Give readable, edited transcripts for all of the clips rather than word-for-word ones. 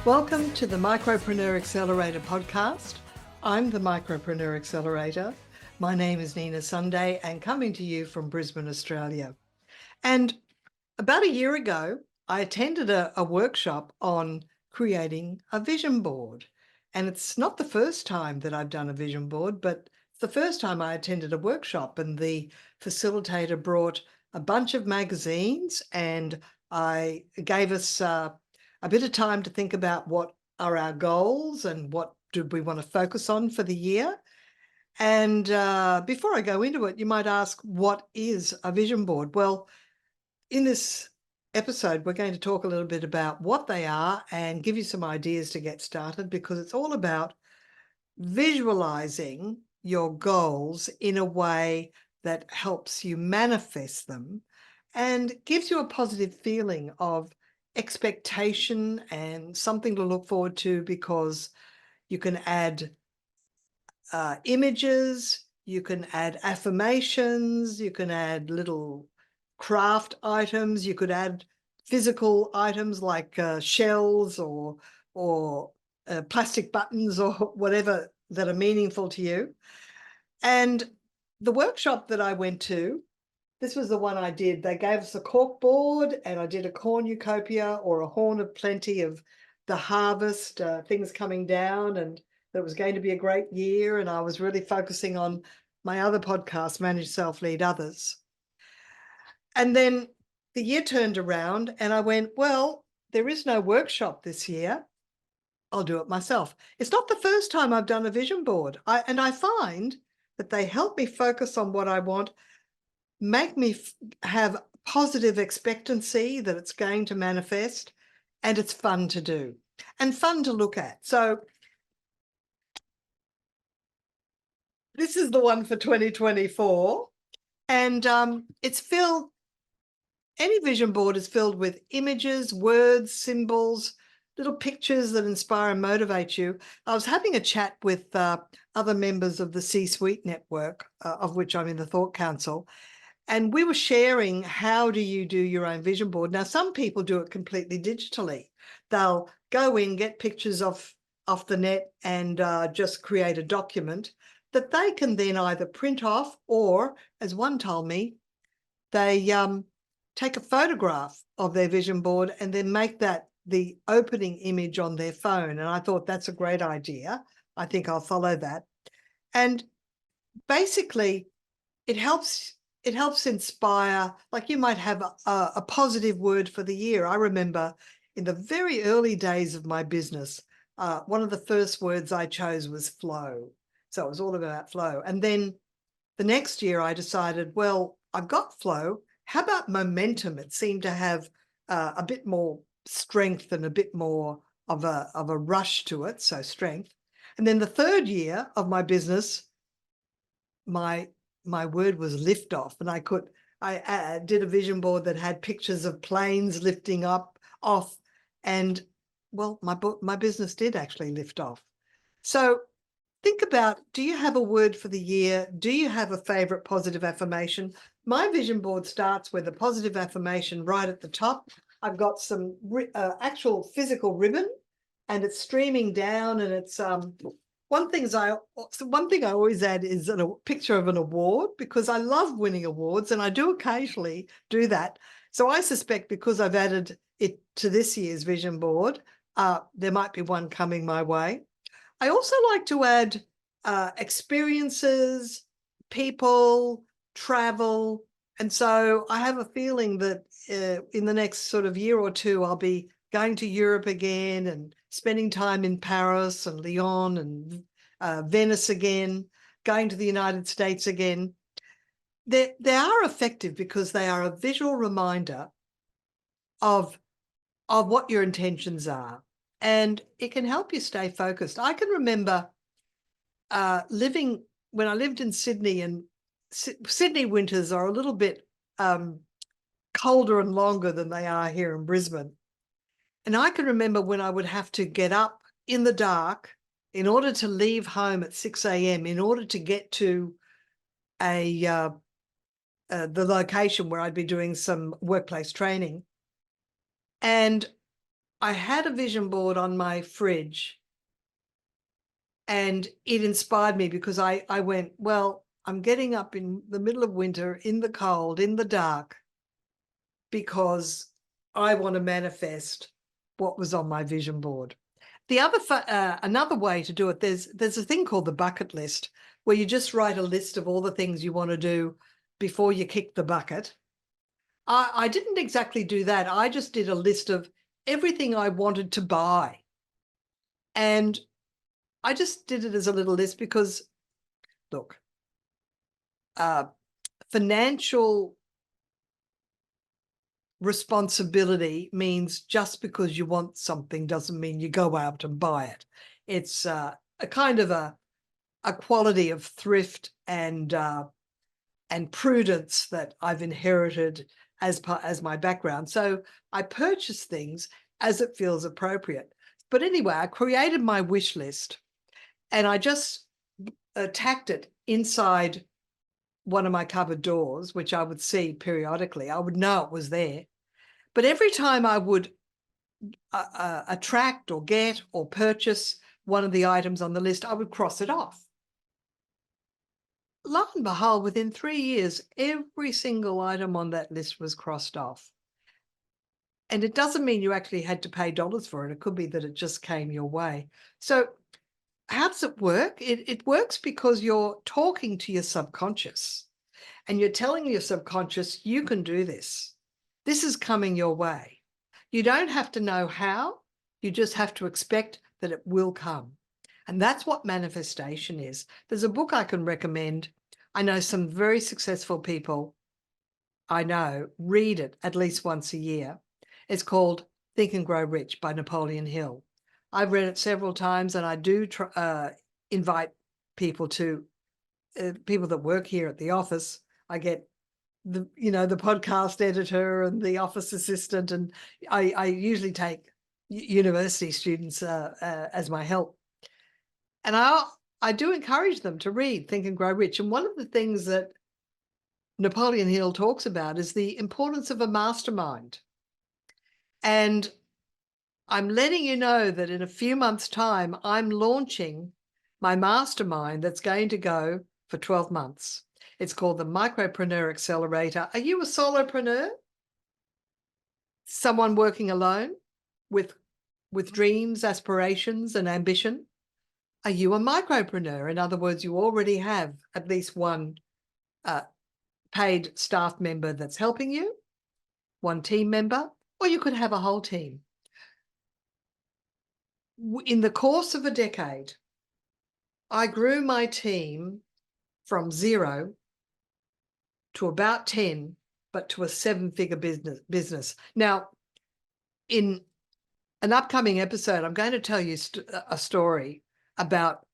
Welcome to the Micropreneur Accelerator podcast. I'm the Micropreneur Accelerator. My name is Nina Sunday and coming to you from Brisbane, Australia. And about a year ago, I attended a workshop on creating a vision board. And it's not the first time that I've done a vision board, but it's the first time I attended a workshop, and the facilitator brought a bunch of magazines and I gave us a bit of time to think about what are our goals and what do we want to focus on for the year. And before I go into it, you might ask, what is a vision board? Well, in this episode, we're going to talk a little bit about what they are and give you some ideas to get started, because it's all about visualizing your goals in a way that helps you manifest them and gives you a positive feeling of expectation and something to look forward to, because you can add images, you can add affirmations, you can add little craft items, you could add physical items like shells or plastic buttons or whatever that are meaningful to you. And the workshop that I went to, this was the one I did. They gave us a cork board and I did a cornucopia, or a horn of plenty of the harvest, things coming down, and that it was going to be a great year. And I was really focusing on my other podcast, Manage Self, Lead Others. And then the year turned around and I went, well, there is no workshop this year. I'll do it myself. It's not the first time I've done a vision board. And I find that they help me focus on what I want, make me have positive expectancy that it's going to manifest, and it's fun to do and fun to look at. So this is the one for 2024, and it's filled, any vision board is filled with images, words, symbols, little pictures that inspire and motivate you. I was having a chat with other members of the C-Suite network, of which I'm in the Thought Council, and we were sharing, how do you do your own vision board? Now, some people do it completely digitally. They'll go in, get pictures off the net and just create a document that they can then either print off, or, as one told me, they take a photograph of their vision board and then make that the opening image on their phone. And I thought, that's a great idea. I think I'll follow that. And basically, it helps inspire, like you might have a positive word for the year. I remember in the very early days of my business, one of the first words I chose was flow. So it was all about flow. And then the next year I decided, well, I've got flow. How about momentum? It seemed to have a bit more strength and a bit more of a rush to it, so strength. And then the third year of my business, my word was lift off, and I did a vision board that had pictures of planes lifting off, and well, my business did actually lift off. So think about, do you have a word for the year? Do you have a favorite positive affirmation? My vision board starts with a positive affirmation right at the top. I've got some actual physical ribbon, and it's streaming down, and it's one thing I always add is a picture of an award, because I love winning awards, and I do occasionally do that. So I suspect, because I've added it to this year's vision board, there might be one coming my way. I also like to add experiences, people, travel. And so I have a feeling that in the next sort of year or two, I'll be going to Europe again and spending time in Paris and Lyon and Venice again, going to the United States again. They are effective because they are a visual reminder of what your intentions are, and it can help you stay focused. I can remember when I lived in Sydney, and Sydney winters are a little bit colder and longer than they are here in Brisbane. And I can remember when I would have to get up in the dark in order to leave home at 6 a.m. in order to get to the location where I'd be doing some workplace training. And I had a vision board on my fridge, and it inspired me because I went, well, I'm getting up in the middle of winter, in the cold, in the dark, because I want to manifest what was on my vision board. The other, another way to do it, there's a thing called the bucket list, where you just write a list of all the things you want to do before you kick the bucket. I didn't exactly do that. I just did a list of everything I wanted to buy. And I just did it as a little list because, look, financial responsibility means just because you want something doesn't mean you go out and buy it. It's a kind of a quality of thrift and prudence that I've inherited as my background. So I purchase things as it feels appropriate. But anyway, I created my wish list, and I just tacked it inside one of my cupboard doors, which I would see periodically. I would know it was there. But every time I would attract or get or purchase one of the items on the list, I would cross it off. Lo and behold, within 3 years, every single item on that list was crossed off. And it doesn't mean you actually had to pay dollars for it. It could be that it just came your way. So how does it work? It works because you're talking to your subconscious, and you're telling your subconscious, you can do this. This is coming your way. You don't have to know how. You just have to expect that it will come. And that's what manifestation is. There's a book I can recommend. I know some very successful people I know read it at least once a year. It's called Think and Grow Rich by Napoleon Hill. I've read it several times, and I do invite people to, people that work here at the office. I get the podcast editor and the office assistant, and I usually take university students as my help. And I do encourage them to read Think and Grow Rich. And one of the things that Napoleon Hill talks about is the importance of a mastermind. And I'm letting you know that in a few months' time, I'm launching my mastermind that's going to go for 12 months. It's called the Micropreneur Accelerator. Are you a solopreneur? Someone working alone with dreams, aspirations, and ambition? Are you a micropreneur? In other words, you already have at least one paid staff member that's helping you, one team member, or you could have a whole team. In the course of a decade, I grew my team from 0 to about 10, but to a 7-figure business. Now, in an upcoming episode, I'm going to tell you a story about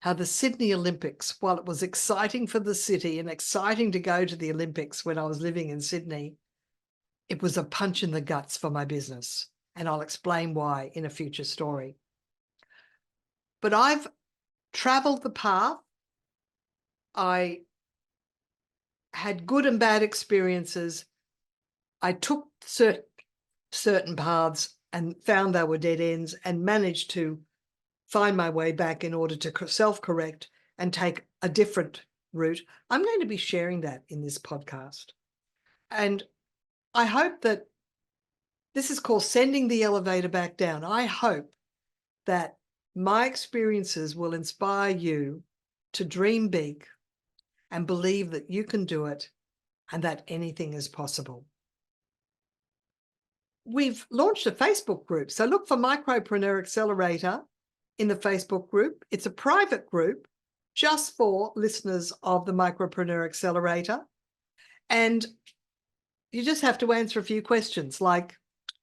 how the Sydney Olympics, while it was exciting for the city and exciting to go to the Olympics when I was living in Sydney, it was a punch in the guts for my business. And I'll explain why in a future story. But I've traveled the path. I had good and bad experiences. I took certain paths and found they were dead ends, and managed to find my way back in order to self-correct and take a different route. I'm going to be sharing that in this podcast. And I hope that this is called Sending the Elevator Back Down. I hope that my experiences will inspire you to dream big and believe that you can do it and that anything is possible. We've launched a Facebook group. So look for Micropreneur Accelerator in the Facebook group. It's a private group just for listeners of the Micropreneur Accelerator. And you just have to answer a few questions like,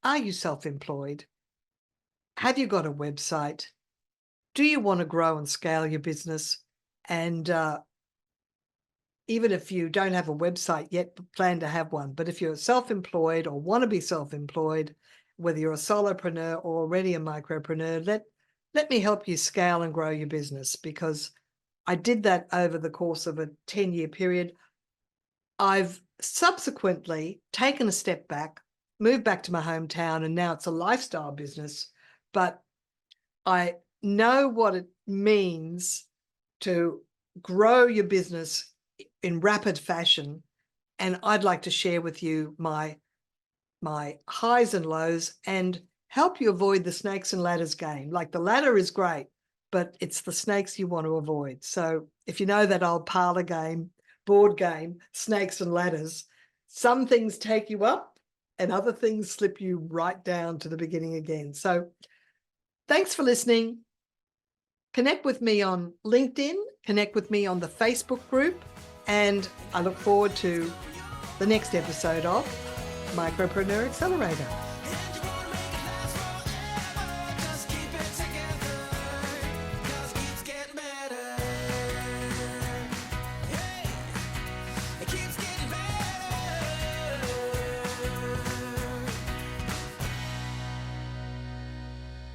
are you self-employed? Have you got a website? Do you want to grow and scale your business? And even if you don't have a website yet, plan to have one. But if you're self-employed or want to be self-employed, whether you're a solopreneur or already a micropreneur, let me help you scale and grow your business, because I did that over the course of a 10-year period. I've subsequently taken a step back, moved back to my hometown, and now it's a lifestyle business. But I know what it means to grow your business in rapid fashion. And I'd like to share with you my highs and lows and help you avoid the snakes and ladders game. Like, the ladder is great, but it's the snakes you want to avoid. So if you know that old parlor game, board game, snakes and ladders, some things take you up and other things slip you right down to the beginning again. So thanks for listening. Connect with me on LinkedIn, connect with me on the Facebook group, and I look forward to the next episode of Micropreneur Accelerator.